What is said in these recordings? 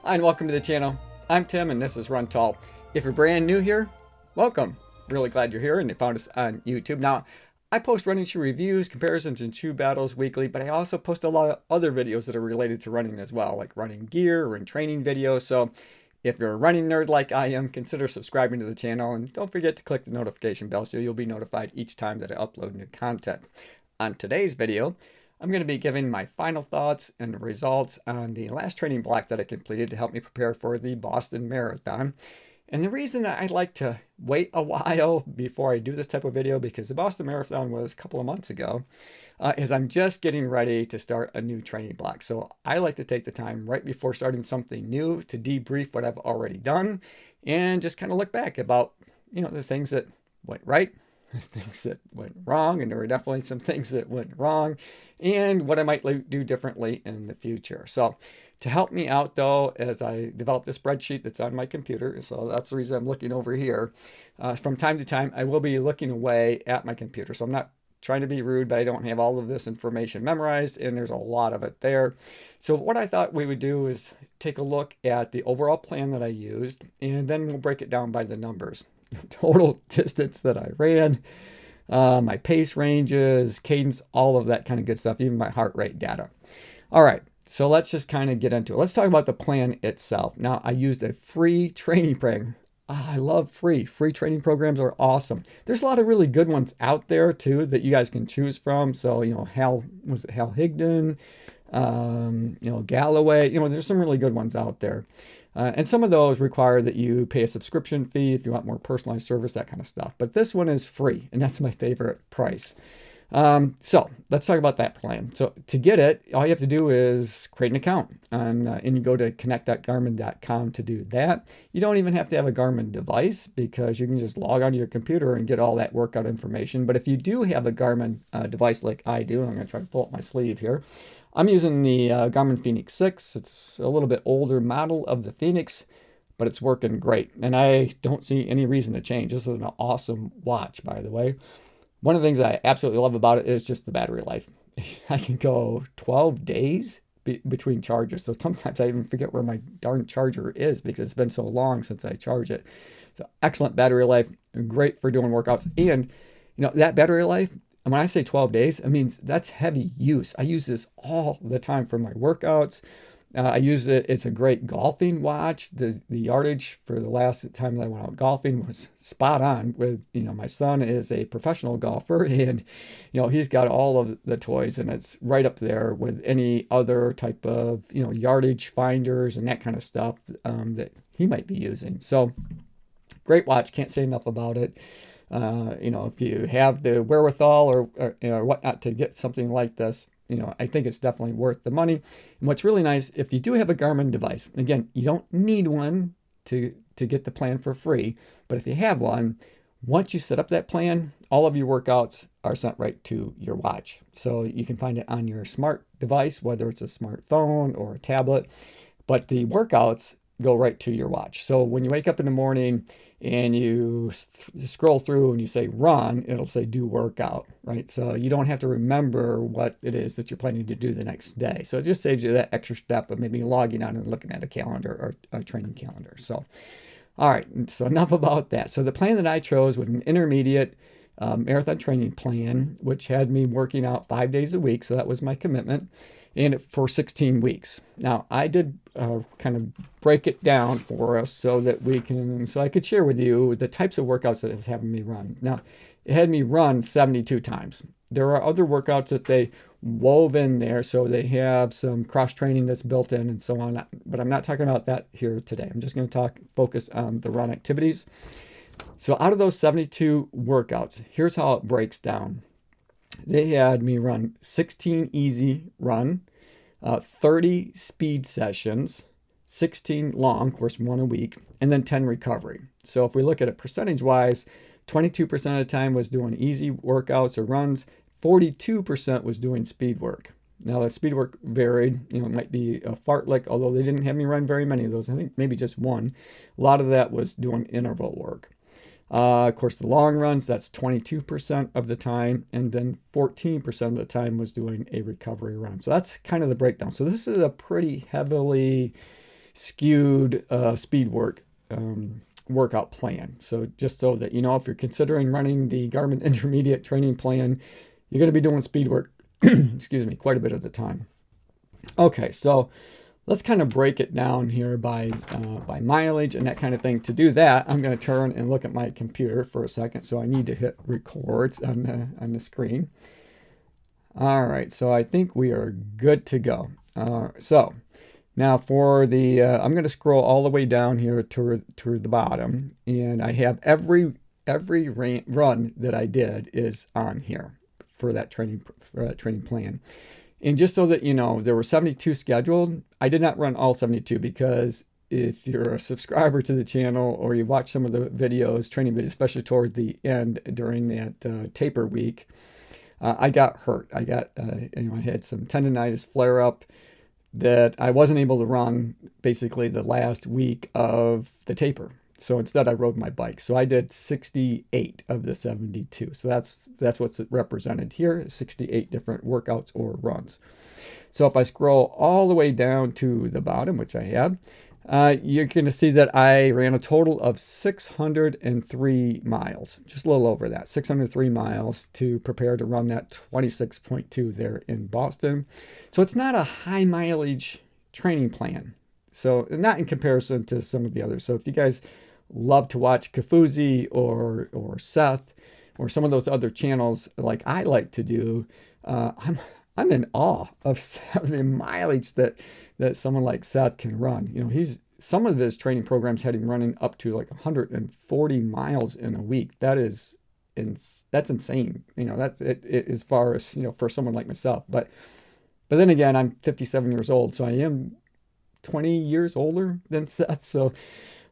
Hi and welcome to the channel. I'm Tim and this is Run Tall. If you're brand new here, welcome. Really glad you're here and you found us on YouTube. Now, I post running shoe reviews, comparisons, and shoe battles weekly, but I also post a lot of other videos that are related to running as well, like running gear or training videos. So if you're a running nerd like I am, consider subscribing to the channel and don't forget to click the notification bell so you'll be notified each time that I upload new content. On today's video, I'm going to be giving my final thoughts and results on the last training block that I completed to help me prepare for the Boston Marathon. And the reason that I like to wait a while before I do this type of video, because the Boston Marathon was a couple of months ago, is I'm just getting ready to start a new training block. So I like to take the time right before starting something new to debrief what I've already done and just kind of look back about, the things that went right, the things that went wrong, and there were definitely some things that went wrong, and what I might do differently in the future. So to help me out though, as I developed a spreadsheet that's on my computer, so that's the reason I'm looking over here, from time to time I will be looking away at my computer. So I'm not trying to be rude, but I don't have all of this information memorized, and there's a lot of it there. So what I thought we would do is take a look at the overall plan that I used, and then we'll break it down by the numbers. Total distance that I ran, my pace ranges, cadence, all of that kind of good stuff, even my heart rate data. All right, so let's just kind of get into it. Let's talk about the plan itself. Now, I used a free training program. I love free training programs are awesome. There's a lot of really good ones out there too that you guys can choose from. So, Hal Higdon, Galloway, there's some really good ones out there. And some of those require that you pay a subscription fee if you want more personalized service, that kind of stuff. But this one is free, and that's my favorite price. So let's talk about that plan. So to get it, all you have to do is create an account, and you go to connect.garmin.com to do that. You don't even have to have a Garmin device because you can just log onto your computer and get all that workout information. But if you do have a Garmin device like I do, I'm going to try to pull up my sleeve here. I'm using the Garmin Fenix 6. It's a little bit older model of the Fenix, but it's working great. And I don't see any reason to change. This is an awesome watch, by the way. One of the things I absolutely love about it is just the battery life. I can go 12 days between charges. So sometimes I even forget where my darn charger is because it's been so long since I charge it. So excellent battery life, great for doing workouts. And, that battery life, and when I say 12 days, I mean, that's heavy use. I use this all the time for my workouts. I use it. It's a great golfing watch. The yardage for the last time that I went out golfing was spot on with, my son is a professional golfer and, he's got all of the toys and it's right up there with any other type of, yardage finders and that kind of stuff that he might be using. So great watch. Can't say enough about it. If you have the wherewithal or whatnot to get something like this, I think it's definitely worth the money. And what's really nice, if you do have a Garmin device, again, you don't need one to get the plan for free, but if you have one, once you set up that plan, all of your workouts are sent right to your watch. So you can find it on your smart device, whether it's a smartphone or a tablet, but the workouts go right to your watch. So when you wake up in the morning and you scroll through and you say run, it'll say do workout, right? So you don't have to remember what it is that you're planning to do the next day. So it just saves you that extra step of maybe logging on and looking at a calendar or a training calendar. So, all right, so enough about that. So the plan that I chose was an intermediate marathon training plan, which had me working out 5 days a week. So that was my commitment, and for 16 weeks. Now I did kind of break it down for us so I could share with you the types of workouts that it was having me run. Now it had me run 72 times. There are other workouts that they wove in there, so they have some cross training that's built in and so on. But I'm not talking about that here today. I'm just going to focus on the run activities. So out of those 72 workouts, here's how it breaks down. They had me run 16 easy run, 30 speed sessions, 16 long, of course, one a week, and then 10 recovery. So if we look at it percentage-wise, 22% of the time was doing easy workouts or runs, 42% was doing speed work. Now, the speed work varied. It might be a fartlek, although they didn't have me run very many of those. I think maybe just one. A lot of that was doing interval work. Of course, the long runs, that's 22% of the time, and then 14% of the time was doing a recovery run. So that's kind of the breakdown. So this is a pretty heavily skewed speed workout plan. So just so that you know, if you're considering running the Garmin Intermediate Training Plan, you're going to be doing speed work, excuse me, quite a bit of the time. Okay, so let's kind of break it down here by mileage and that kind of thing. To do that, I'm going to turn and look at my computer for a second. So I need to hit record on the screen. All right, so I think we are good to go. So now for the, I'm going to scroll all the way down here to the bottom, and I have every run that I did is on here for that training plan. And just so that you know, there were 72 scheduled. I did not run all 72 because if you're a subscriber to the channel or you watch some of the videos, training videos, especially toward the end during that taper week, I got hurt. I had some tendonitis flare up that I wasn't able to run basically the last week of the taper. So instead I rode my bike. So I did 68 of the 72. So that's what's represented here, 68 different workouts or runs. So if I scroll all the way down to the bottom, which I have, you're going to see that I ran a total of 603 miles, just a little over that, 603 miles to prepare to run that 26.2 there in Boston. So it's not a high mileage training plan. So not in comparison to some of the others. So if you guys love to watch Kafuzi or Seth or some of those other channels like I like to do, I'm in awe of the mileage that someone like Seth can run. You know, some of his training programs had him running up to like 140 miles in a week. That's insane. You know, that's it as far as, you know, for someone like myself. But then again, I'm 57 years old, so I am 20 years older than Seth. So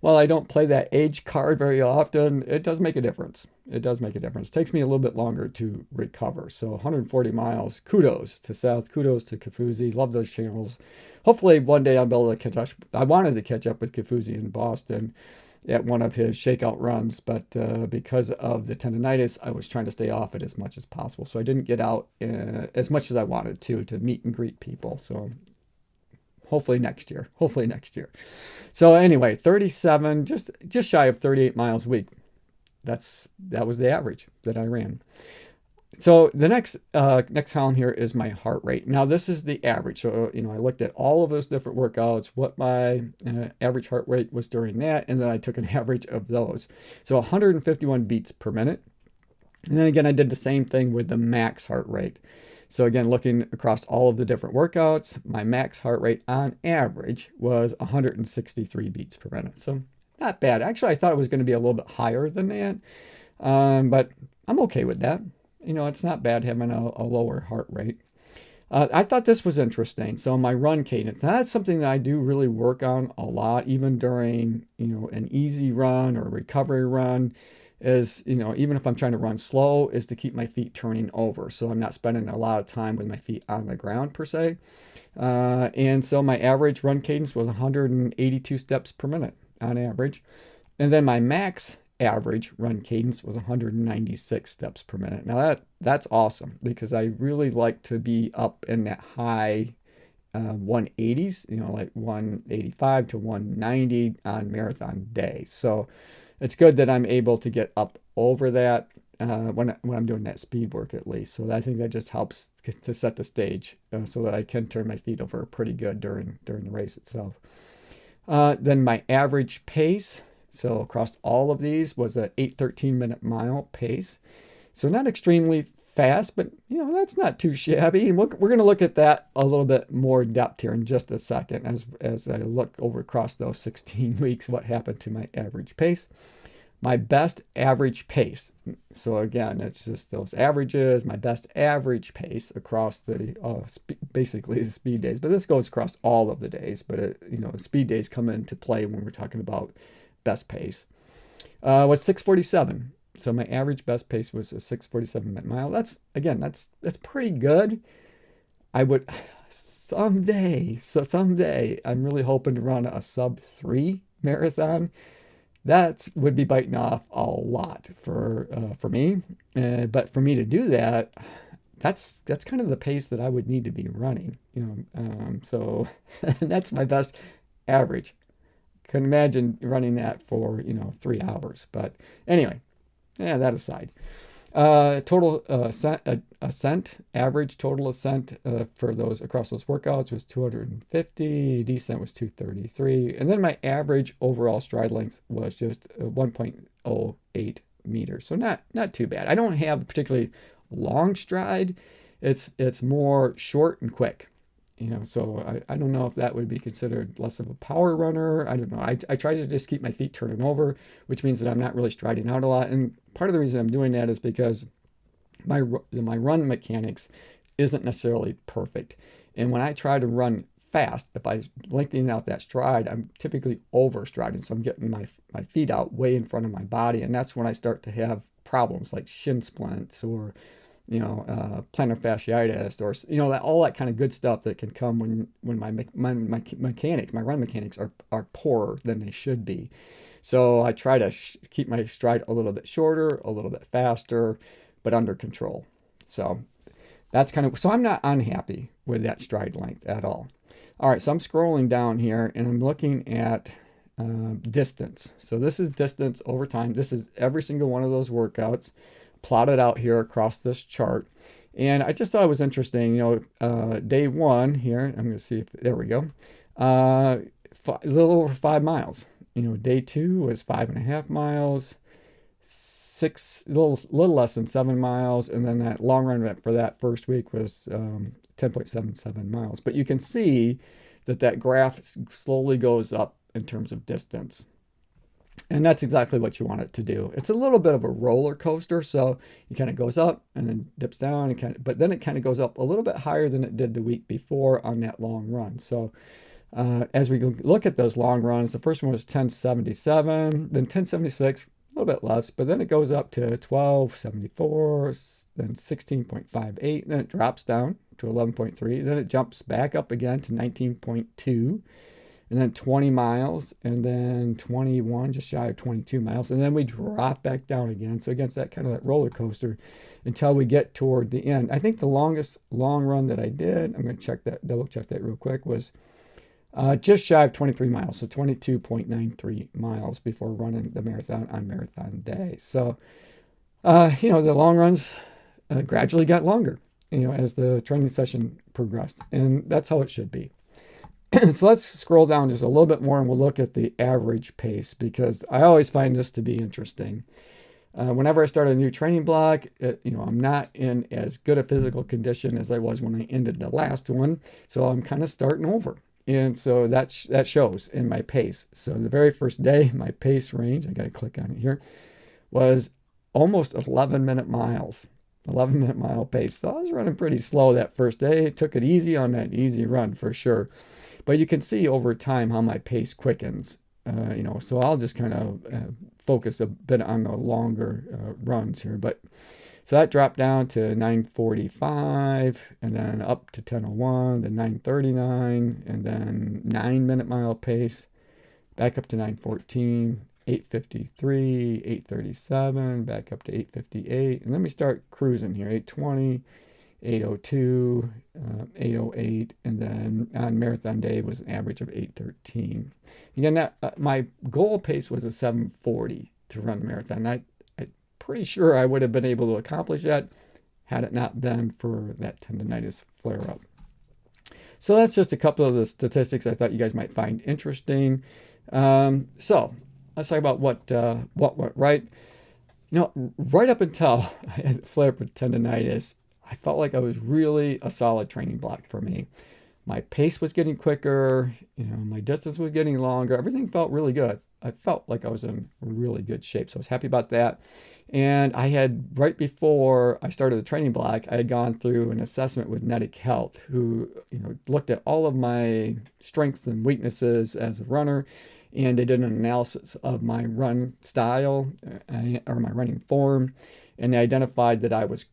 while I don't play that age card very often, it does make a difference. It does make a difference. It takes me a little bit longer to recover. So 140 miles, kudos to Seth, kudos to Kafuzi. Love those channels. Hopefully one day I'll be able to catch up. I wanted to catch up with Kafuzi in Boston at one of his shakeout runs, but because of the tendonitis, I was trying to stay off it as much as possible. So I didn't get out as much as I wanted to meet and greet people. So hopefully next year. So anyway, 37, just shy of 38 miles a week. That was the average that I ran. So the next column here is my heart rate. Now this is the average. So, you know, I looked at all of those different workouts, what my average heart rate was during that, and then I took an average of those. So 151 beats per minute. And then again, I did the same thing with the max heart rate. So again, looking across all of the different workouts, my max heart rate on average was 163 beats per minute. So not bad. Actually, I thought it was going to be a little bit higher than that, but I'm okay with that. You know, it's not bad having a lower heart rate. I thought this was interesting. So my run cadence, now that's something that I do really work on a lot, even during, you know, an easy run or a recovery run. Is, you know, even if I'm trying to run slow, is to keep my feet turning over. So I'm not spending a lot of time with my feet on the ground per se. And so my average run cadence was 182 steps per minute on average. And then my max average run cadence was 196 steps per minute. Now that's awesome because I really like to be up in that high 180s, you know, like 185 to 190 on marathon days. So it's good that I'm able to get up over that when I'm doing that speed work at least. So I think that just helps to set the stage so that I can turn my feet over pretty good during the race itself. Then my average pace, so across all of these, was a 8:13 minute mile pace. So not extremely fast, but you know, that's not too shabby. And we're going to look at that a little bit more depth here in just a second as I look over across those 16 weeks, what happened to my average pace. My best average pace. So again, it's just those averages, my best average pace across the basically the speed days. But this goes across all of the days. But you know, speed days come into play when we're talking about best pace. Was 6:47. So my average best pace was a 6:47 minute mile. That's pretty good. I would someday I'm really hoping to run a sub 3 marathon. That would be biting off a lot for me. But for me to do that, that's kind of the pace that I would need to be running. You know, so that's my best average. Couldn't imagine running that for, 3 hours. But anyway, yeah, that aside. Total ascent, average total ascent for those across those workouts was 250, descent was 233, and then my average overall stride length was just 1.08 meters. So not too bad. I don't have a particularly long stride. It's more short and quick. So I don't know if that would be considered less of a power runner. I don't know. I try to just keep my feet turning over, which means that I'm not really striding out a lot. And part of the reason I'm doing that is because my run mechanics isn't necessarily perfect. And when I try to run fast, if I lengthen out that stride, I'm typically over striding. So I'm getting my feet out way in front of my body. And that's when I start to have problems like shin splints or plantar fasciitis, or all that kind of good stuff that can come when my run mechanics are poorer than they should be. So I try to keep my stride a little bit shorter, a little bit faster, but under control. So that's so I'm not unhappy with that stride length at all. All right, so I'm scrolling down here and I'm looking at distance. So this is distance over time. This is every single one of those workouts plotted out here across this chart. And I just thought it was interesting, day one here, I'm going to see if, there we go, a little over 5 miles. Day two was 5.5 miles, a little less than 7 miles. And then that long run for that first week was 10.77 miles. But you can see that graph slowly goes up in terms of distance. And that's exactly what you want it to do. It's a little bit of a roller coaster. So it kind of goes up and then dips down, but then it kind of goes up a little bit higher than it did the week before on that long run. So as we look at those long runs, the first one was 1077, then 1076, a little bit less, but then it goes up to 1274, then 16.58, then it drops down to 11.3, then it jumps back up again to 19.2. And then 20 miles, and then 21, just shy of 22 miles. And then we drop back down again. So against that kind of that roller coaster until we get toward the end. I think the longest long run that I did, I'm going to double check that real quick, was just shy of 23 miles. So 22.93 miles before running the marathon on marathon day. So, the long runs gradually got longer, as the training session progressed. And that's how it should be. So let's scroll down just a little bit more and we'll look at the average pace, because I always find this to be interesting. Whenever I start a new training block, I'm not in as good a physical condition as I was when I ended the last one. So I'm kind of starting over. And so that shows in my pace. So the very first day, my pace range, I got to click on it here, was almost 11-minute miles. 11-minute mile pace. So I was running pretty slow that first day. Took it easy on that easy run for sure. But you can see over time how my pace quickens. So I'll just kind of focus a bit on the longer runs here. But so that dropped down to 9:45, and then up to 10:01, then 9:39, and then 9-minute mile pace, back up to 9:14. 8:53, 8:37, back up to 8:58, and then we start cruising here. 8:20, 8:02, 8:08, and then on marathon day was an average of 8:13. Again, my goal pace was a 7:40 to run the marathon. I'm pretty sure I would have been able to accomplish that had it not been for that tendonitis flare-up. So that's just a couple of the statistics I thought you guys might find interesting. So let's talk about what went right. Right up until I had flare-up with tendonitis, I felt like I was really a solid training block for me. My pace was getting quicker, my distance was getting longer. Everything felt really good. I felt like I was in really good shape. So I was happy about that. And I had, right before I started the training block, I had gone through an assessment with Netic Health, who looked at all of my strengths and weaknesses as a runner. And they did an analysis of my run style or my running form. And they identified that I was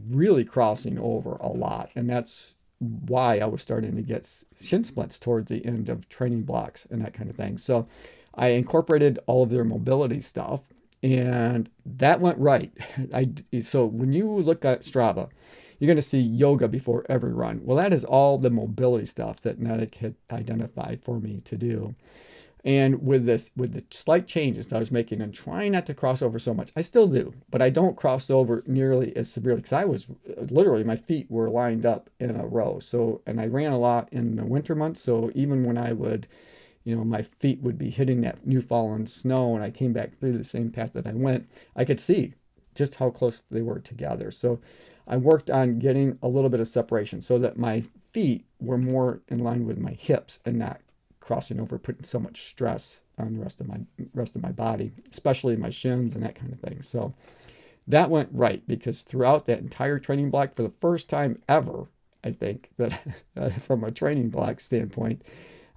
really crossing over a lot. And that's why I was starting to get shin splints towards the end of training blocks and that kind of thing. So I incorporated all of their mobility stuff, and that went right. So when you look at Strava, you're going to see yoga before every run. Well, that is all the mobility stuff that Netic had identified for me to do. And with the slight changes I was making and trying not to cross over so much, I still do, but I don't cross over nearly as severely because I was literally, my feet were lined up in a row. So, and I ran a lot in the winter months. So even when I would, my feet would be hitting that new fallen snow and I came back through the same path that I went, I could see just how close they were together. So I worked on getting a little bit of separation so that my feet were more in line with my hips and not crossing over, putting so much stress on the rest of my body, especially my shins and that kind of thing. So that went right because throughout that entire training block, for the first time ever, I think that from a training block standpoint,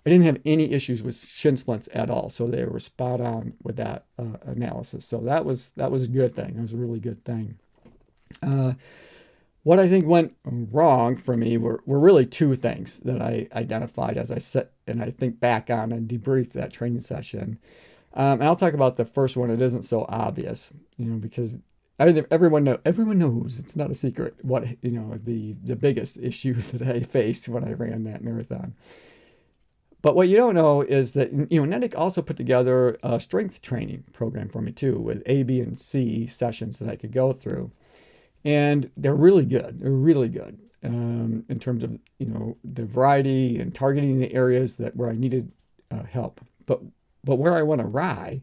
I didn't have any issues with shin splints at all. So they were spot on with that analysis. So that was a good thing. It was a really good thing. What I think went wrong for me were really two things that I identified as I sit and I think back on and debrief that training session. And I'll talk about the first one. It isn't so obvious, because everyone knows it's not a secret what the biggest issue that I faced when I ran that marathon. But what you don't know is that Netic also put together a strength training program for me too, with A, B, and C sessions that I could go through. And they're really good. They're really good in terms of, the variety and targeting the areas where I needed help. But where I went awry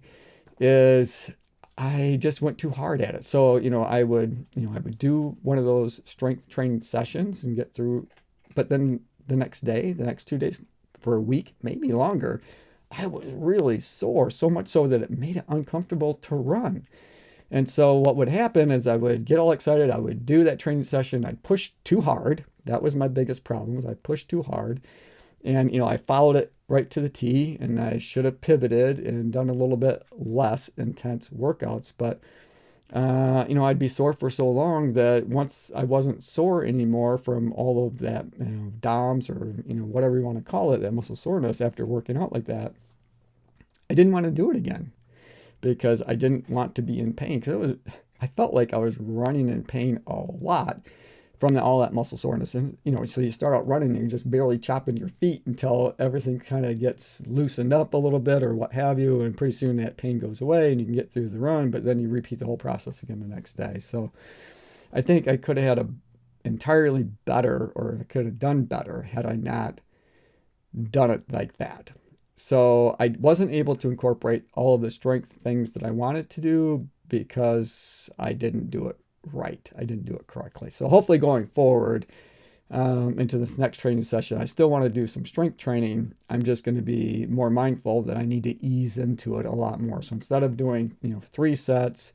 is I just went too hard at it. So, I would do one of those strength training sessions and get through. But then the next 2 days, for a week, maybe longer, I was really sore, so much so that it made it uncomfortable to run. And so what would happen is I would get all excited. I would do that training session. I'd push too hard. That was my biggest problem, was I pushed too hard. And, I followed it right to the T, and I should have pivoted and done a little bit less intense workouts. But, I'd be sore for so long that once I wasn't sore anymore from all of that DOMS or, whatever you want to call it, that muscle soreness after working out like that, I didn't want to do it again, because I didn't want to be in pain. Because I felt like I was running in pain a lot from all that muscle soreness. And, so you start out running and you're just barely chopping your feet until everything kind of gets loosened up a little bit or what have you. And pretty soon that pain goes away and you can get through the run, but then you repeat the whole process again the next day. So I think I could have had a entirely better, or I could have done better had I not done it like that. So I wasn't able to incorporate all of the strength things that I wanted to do because I didn't do it right. I didn't do it correctly. So hopefully going forward into this next training session, I still want to do some strength training. I'm just going to be more mindful that I need to ease into it a lot more. So instead of doing 3 sets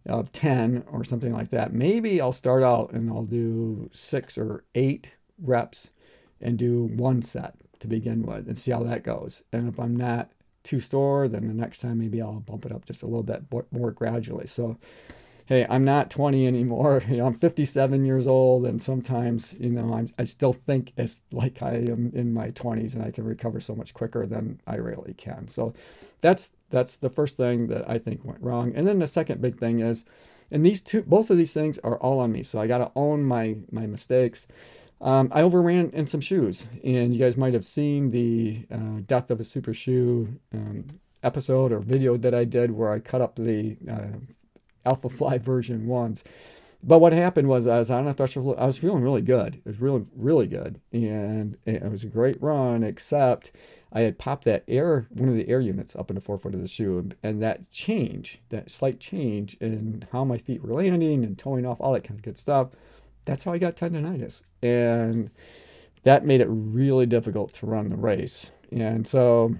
of 10 or something like that, maybe I'll start out and I'll do 6 or 8 reps and do 1 set to begin with and see how that goes. And if I'm not too sore, then the next time maybe I'll bump it up just a little bit more gradually. So, hey, I'm not 20 anymore. I'm 57 years old, and sometimes, I still think it's like I am in my 20s, and I can recover so much quicker than I really can. So that's the first thing that I think went wrong. And then the second big thing is, and both of these things are all on me. So I got to own my mistakes. I overran in some shoes, and you guys might have seen the Death of a Super Shoe episode or video that I did where I cut up the AlphaFly version 1s. But what happened was I was on a threshold. I was feeling really good. It was really, really good, and it was a great run, except I had popped one of the air units up in the forefoot of the shoe, and that slight change in how my feet were landing and toeing off, all that kind of good stuff, that's how I got tendonitis. And that made it really difficult to run the race. And so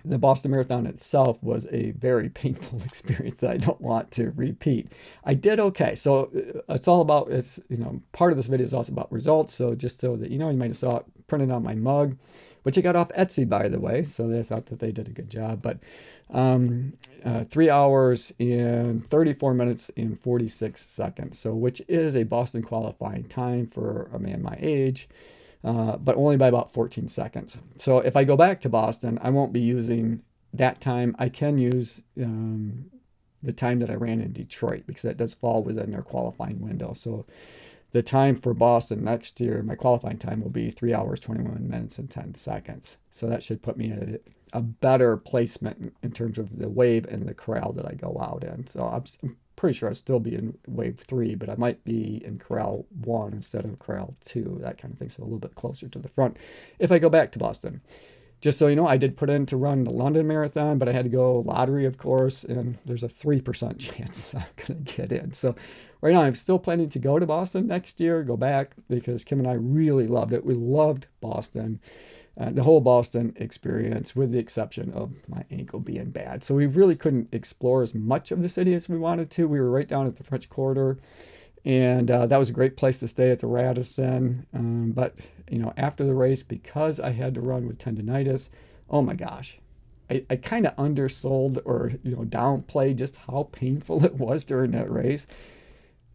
the Boston Marathon itself was a very painful experience that I don't want to repeat. I did okay. So part of this video is also about results. So just so that you might have saw it printed on my mug, which I got off Etsy, by the way. So they thought that they did a good job. But 3 hours and 34 minutes and 46 seconds. So which is a Boston qualifying time for a man my age. But only by about 14 seconds. So if I go back to Boston, I won't be using that time. I can use the time that I ran in Detroit because that does fall within their qualifying window. So the time for Boston next year, my qualifying time will be 3 hours, 21 minutes, and 10 seconds. So that should put me at a better placement in terms of the wave and the corral that I go out in. So I'm pretty sure I'll still be in wave 3, but I might be in corral 1 instead of corral 2, that kind of thing. So a little bit closer to the front if I go back to Boston. Just so you know, I did put in to run the London Marathon, but I had to go lottery, of course, and there's a 3% chance that I'm going to get in. So right now, I'm still planning to go to Boston next year, go back, because Kim and I really loved it. We loved Boston, the whole Boston experience, with the exception of my ankle being bad. So we really couldn't explore as much of the city as we wanted to. We were right down at the French Quarter, and that was a great place to stay at the Radisson. But you know, after the race, because I had to run with tendonitis, oh my gosh, I kind of undersold or downplayed just how painful it was during that race.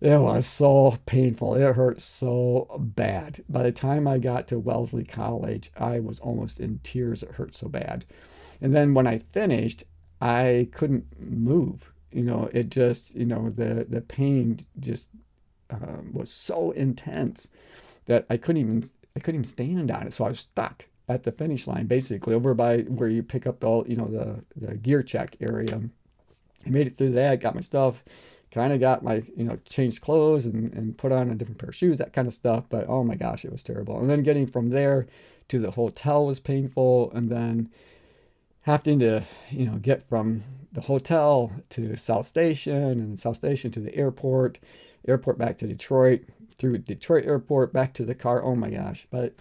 It was so painful. It hurt so bad. By the time I got to Wellesley College, I was almost in tears. It hurt so bad. And then when I finished, I couldn't move. It just, the pain just was so intense that I couldn't even stand on it. So I was stuck at the finish line, basically over by where you pick up all, the gear check area. I made it through that, got my stuff, kind of got my, changed clothes and put on a different pair of shoes, that kind of stuff. But oh my gosh, it was terrible. And then getting from there to the hotel was painful. And then having to, get from the hotel to South Station, and South Station to the airport back to Detroit, through Detroit airport, back to the car. Oh my gosh. But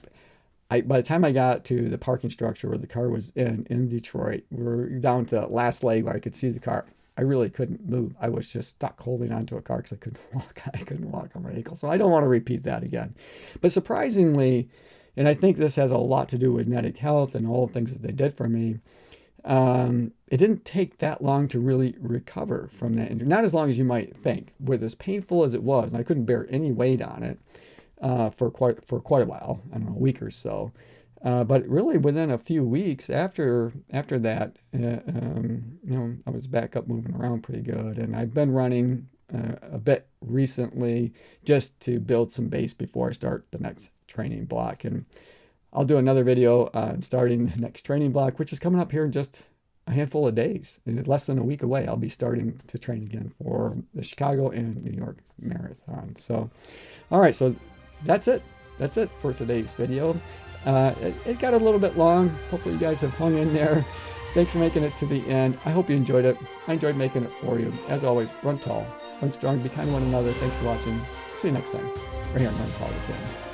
by the time I got to the parking structure where the car was in Detroit, we were down to the last leg where I could see the car. I really couldn't move. I was just stuck holding onto a car because I couldn't walk. I couldn't walk on my ankle. So I don't want to repeat that again. But surprisingly, and I think this has a lot to do with Netic Health and all the things that they did for me, it didn't take that long to really recover from that injury. Not as long as you might think. With as painful as it was, and I couldn't bear any weight on it for quite a while, I don't know, a week or so. But really within a few weeks after that, I was back up moving around pretty good. And I've been running a bit recently just to build some base before I start the next training block. And I'll do another video on starting the next training block, which is coming up here in just a handful of days. In less than a week away, I'll be starting to train again for the Chicago and New York Marathon. So, all right, so that's it. That's it for today's video. It got a little bit long. Hopefully you guys have hung in there. Thanks for making it to the end. I hope you enjoyed it. I enjoyed making it for you. As always, run tall, run strong, be kind to one another. Thanks for watching. See you next time. Right here on Run Tall with Dan.